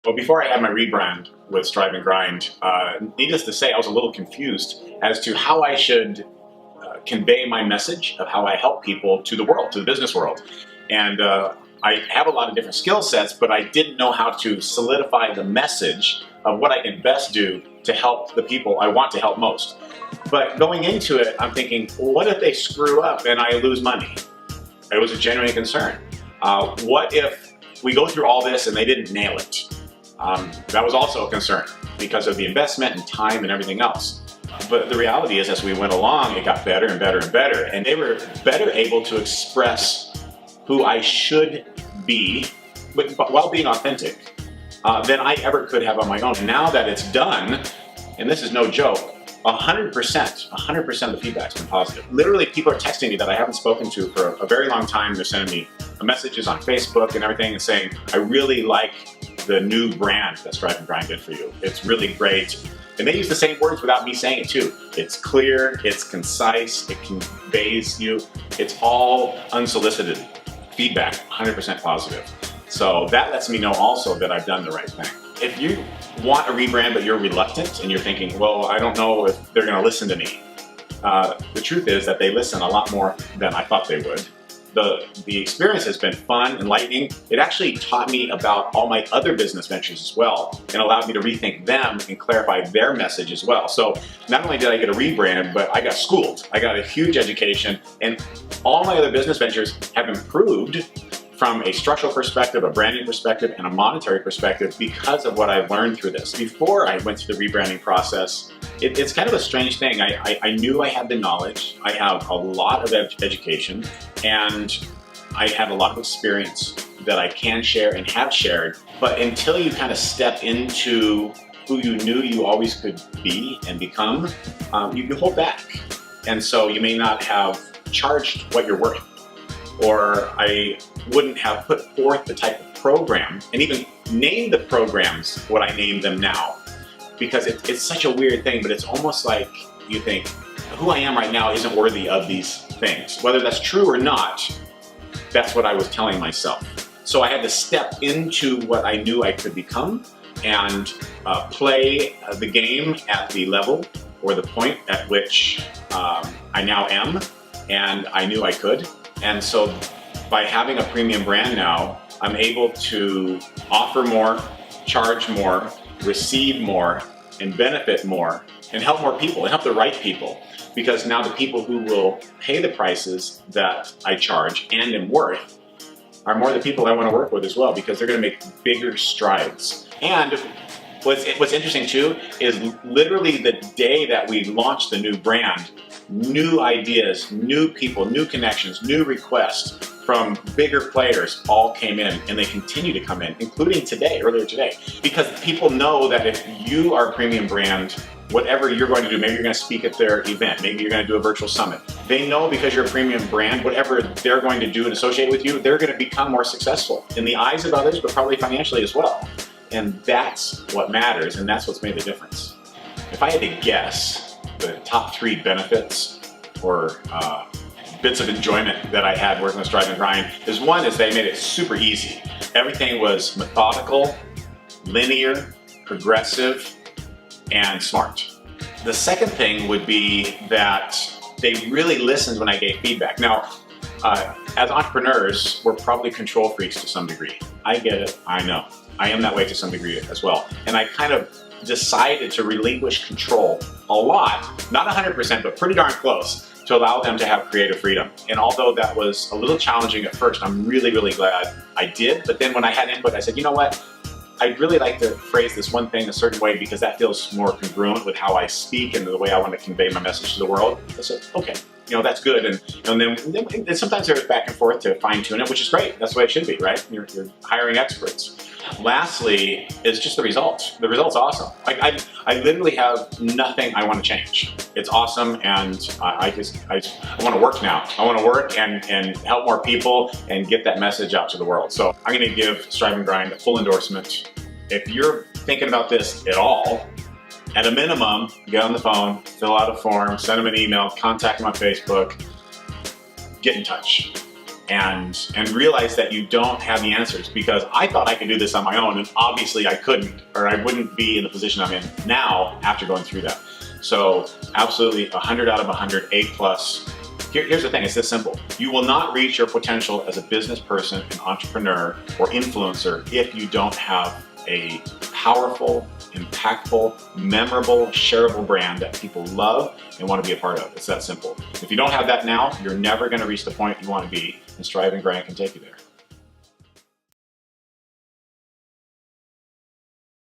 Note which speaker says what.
Speaker 1: Well, before I had my rebrand with Strive and Grind, needless to say, I was a little confused as to how I should convey my message of how I help people to the world, to the business world. And I have a lot of different skill sets, but I didn't know how to solidify the message of what I can best do to help the people I want to help most. But going into it, I'm thinking, well, what if they screw up and I lose money? It was a genuine concern. What if we go through all this and they didn't nail it? That was also a concern because of the investment and time and everything else. But the reality is, as we went along, it got better and better and better. And they were better able to express who I should be, but while being authentic, than I ever could have on my own. And now that it's done, and this is no joke, 100% of the feedback's been positive. Literally, people are texting me that I haven't spoken to for a very long time. They're sending me messages on Facebook and everything and saying, I really like the new brand that Strive and Grind did for you. It's really great. And they use the same words without me saying it too. It's clear, it's concise, it conveys you. It's all unsolicited feedback, 100% positive. So that lets me know also that I've done the right thing. If you want a rebrand but you're reluctant and you're thinking, well, I don't know if they're gonna listen to me. The truth is that they listen a lot more than I thought they would. The experience has been fun, enlightening. It actually taught me about all my other business ventures as well and allowed me to rethink them and clarify their message as well. So not only did I get a rebrand, but I got schooled. I got a huge education, and all my other business ventures have improved from a structural perspective, a branding perspective, and a monetary perspective because of what I learned through this. Before I went through the rebranding process, it's kind of a strange thing. I knew I had the knowledge, I have a lot of education, and I have a lot of experience that I can share and have shared, but until you kind of step into who you knew you always could be and become, you hold back. And so you may not have charged what you're worth, or I wouldn't have put forth the type of program and even named the programs what I name them now, because it's such a weird thing, but it's almost like you think, who I am right now isn't worthy of these things. Whether that's true or not, that's what I was telling myself. So I had to step into what I knew I could become and play the game at the level or the point at which I now am, and I knew I could. And so by having a premium brand now, I'm able to offer more, charge more, receive more, and benefit more, and help more people, and help the right people. Because now the people who will pay the prices that I charge and am worth are more the people I want to work with as well, because they're going to make bigger strides. And what's interesting too is literally the day that we launched the new brand, new ideas, new people, new connections, new requests from bigger players all came in, and they continue to come in, including today, earlier today, because people know that if you are a premium brand, whatever you're going to do, maybe you're going to speak at their event, maybe you're going to do a virtual summit. They know because you're a premium brand, whatever they're going to do and associate with you, they're going to become more successful in the eyes of others, but probably financially as well. And that's what matters, and that's what's made the difference. If I had to guess the top 3 benefits or bits of enjoyment that I had working with Strive and Grind is, one is they made it super easy. Everything was methodical, linear, progressive, and smart. The second thing would be that they really listened when I gave feedback. Now, as entrepreneurs, we're probably control freaks to some degree. I get it, I know. I am that way to some degree as well. And I kind of decided to relinquish control a lot, not 100%, but pretty darn close, to allow them to have creative freedom. And although that was a little challenging at first, I'm really, really glad I did. But then when I had input, I said, you know what? I'd really like to phrase this one thing a certain way because that feels more congruent with how I speak and the way I want to convey my message to the world. I said, okay, that's good. And then sometimes there's back and forth to fine tune it, which is great. That's the way it should be, right? You're hiring experts. Lastly is just the result. The result's awesome. I literally have nothing I want to change. It's awesome, and I want to work now. I want to work and help more people and get that message out to the world. So I'm going to give Strive and Grind a full endorsement. If you're thinking about this at all, at a minimum, get on the phone, fill out a form, send them an email, contact them on Facebook, get in touch. and realize that you don't have the answers, because I thought I could do this on my own, and obviously I couldn't, or I wouldn't be in the position I'm in now after going through that. So absolutely 100 out of 100, A+. Here's the thing, it's this simple. You will not reach your potential as a business person, an entrepreneur, or influencer if you don't have a powerful, impactful, memorable, shareable brand that people love and want to be a part of. It's that simple. If you don't have that now, you're never going to reach the point you want to be, and Strive and Grind can take you there.